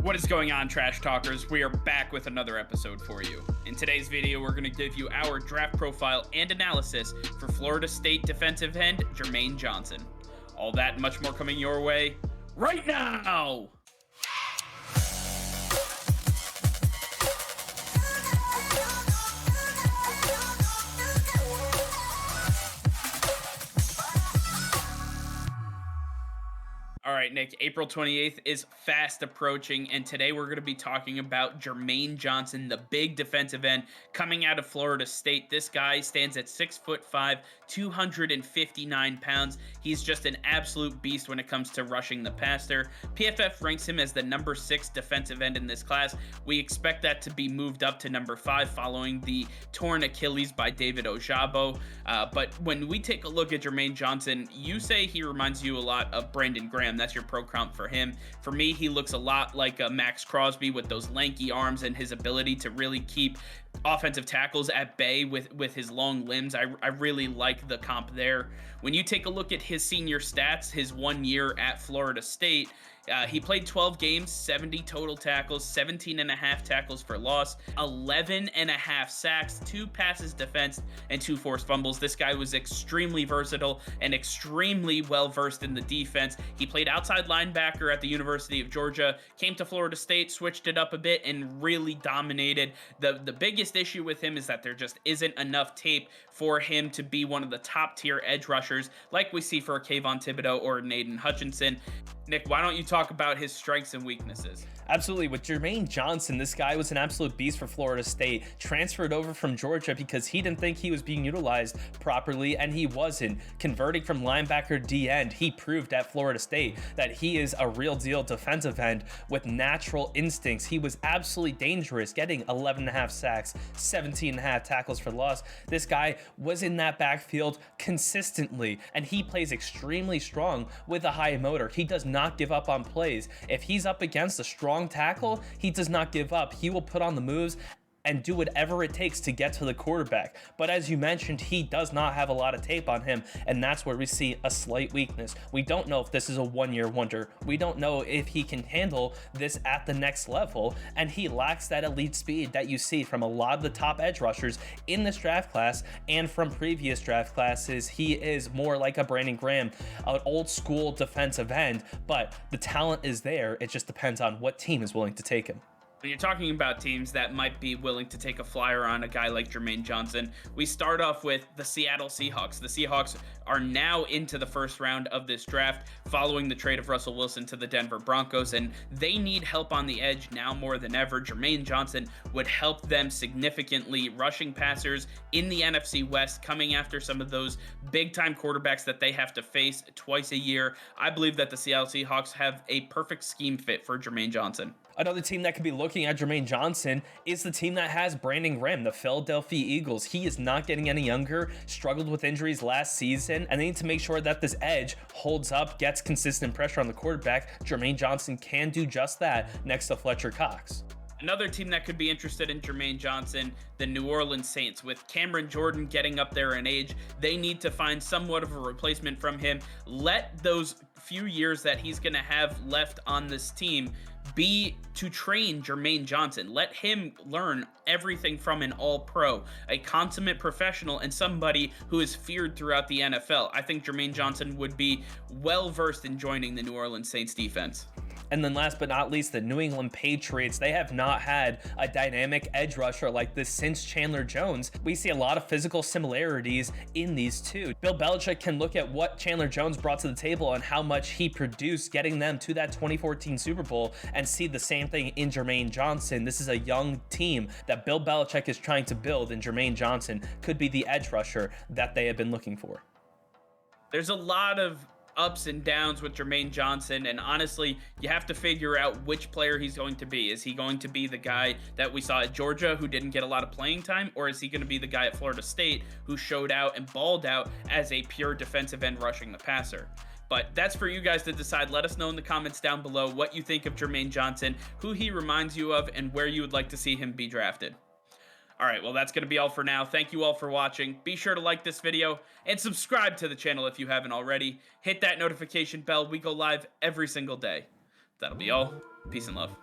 What is going on, Trash Talkers? We are back with another episode for you. In today's video, we're going to give you our draft profile and analysis for Florida State defensive end Jermaine Johnson. All that and much more coming your way right now! All right, Nick, April 28th is fast approaching, and today we're going to be talking about Jermaine Johnson, the big defensive end coming out of Florida State. This guy stands at 6'5", 259 pounds. He's just an absolute beast when it comes to rushing the passer. PFF ranks him as the number 6 defensive end in this class. We expect that to be moved up to number 5 following the torn Achilles by David Ojabo. But when we take a look at Jermaine Johnson, you say he reminds you a lot of Brandon Graham. That's your pro comp for him. For me, he looks a lot like Max Crosby with those lanky arms and his ability to really keep offensive tackles at bay with his long limbs. I really like the comp there. When you take a look at his senior stats, his 1 year at Florida State, he played 12 games, 70 total tackles, 17 and a half tackles for loss, 11 and a half sacks, 2 passes defensed, and 2 forced fumbles. This guy was extremely versatile and extremely well-versed in the defense. He played outside linebacker at the University of Georgia, came to Florida State, switched it up a bit, and really dominated. The biggest issue with him is that there just isn't enough tape for him to be one of the top-tier edge rushers like we see for a Kayvon Thibodeau or an Aiden Hutchinson. Nick, why don't you talk about his strengths and weaknesses? Absolutely. With Jermaine Johnson, this guy was an absolute beast for Florida State. Transferred over from Georgia because he didn't think he was being utilized properly, and he wasn't. Converting from linebacker D-end, he proved at Florida State that he is a real deal defensive end with natural instincts. He was absolutely dangerous, getting 11 and a half sacks, 17 and a half tackles for loss. This guy was in that backfield consistently, and he plays extremely strong with a high motor. He does not give up on plays. If he's up against a strong tackle, he does not give up. He will put on the moves and do whatever it takes to get to the quarterback. But as you mentioned, he does not have a lot of tape on him, and that's where we see a slight weakness. We don't know if this is a one-year wonder. We don't know if he can handle this at the next level, and he lacks that elite speed that you see from a lot of the top edge rushers in this draft class and from previous draft classes. He is more like a Brandon Graham, an old school defensive end, but the talent is there. It just depends on what team is willing to take him. When you're talking about teams that might be willing to take a flyer on a guy like Jermaine Johnson, we start off with the Seattle Seahawks. The Seahawks are now into the first round of this draft following the trade of Russell Wilson to the Denver Broncos, and they need help on the edge now more than ever. Jermaine Johnson would help them significantly, rushing passers in the NFC West, coming after some of those big-time quarterbacks that they have to face twice a year. I believe that the Seattle Seahawks have a perfect scheme fit for Jermaine Johnson. Another team that could be looking at Jermaine Johnson is the team that has Brandon Graham, the Philadelphia Eagles. He is not getting any younger, struggled with injuries last season, and they need to make sure that this edge holds up, gets consistent pressure on the quarterback. Jermaine Johnson can do just that next to Fletcher Cox. Another team that could be interested in Jermaine Johnson, the New Orleans Saints. With Cameron Jordan getting up there in age, they need to find somewhat of a replacement from him. Let those few years that he's going to have left on this team be to train Jermaine Johnson. Let him learn everything from an all-pro, a consummate professional, and somebody who is feared throughout the NFL. I think Jermaine Johnson would be well-versed in joining the New Orleans Saints defense. And then last but not least, the New England Patriots. They have not had a dynamic edge rusher like this since Chandler Jones. We see a lot of physical similarities in these two. Bill Belichick can look at what Chandler Jones brought to the table and how much he produced getting them to that 2014 Super Bowl and see the same thing in Jermaine Johnson. This is a young team that Bill Belichick is trying to build, and Jermaine Johnson could be the edge rusher that they have been looking for. There's a lot of ups and downs with Jermaine Johnson, and honestly, you have to figure out which player he's going to be. Is he going to be the guy that we saw at Georgia who didn't get a lot of playing time, or is he going to be the guy at Florida State who showed out and balled out as a pure defensive end rushing the passer? But that's for you guys to decide. Let us know in the comments down below what you think of Jermaine Johnson, who he reminds you of, and where you would like to see him be drafted. All right, well, that's going to be all for now. Thank you all for watching. Be sure to like this video and subscribe to the channel if you haven't already. Hit that notification bell. We go live every single day. That'll be all. Peace and love.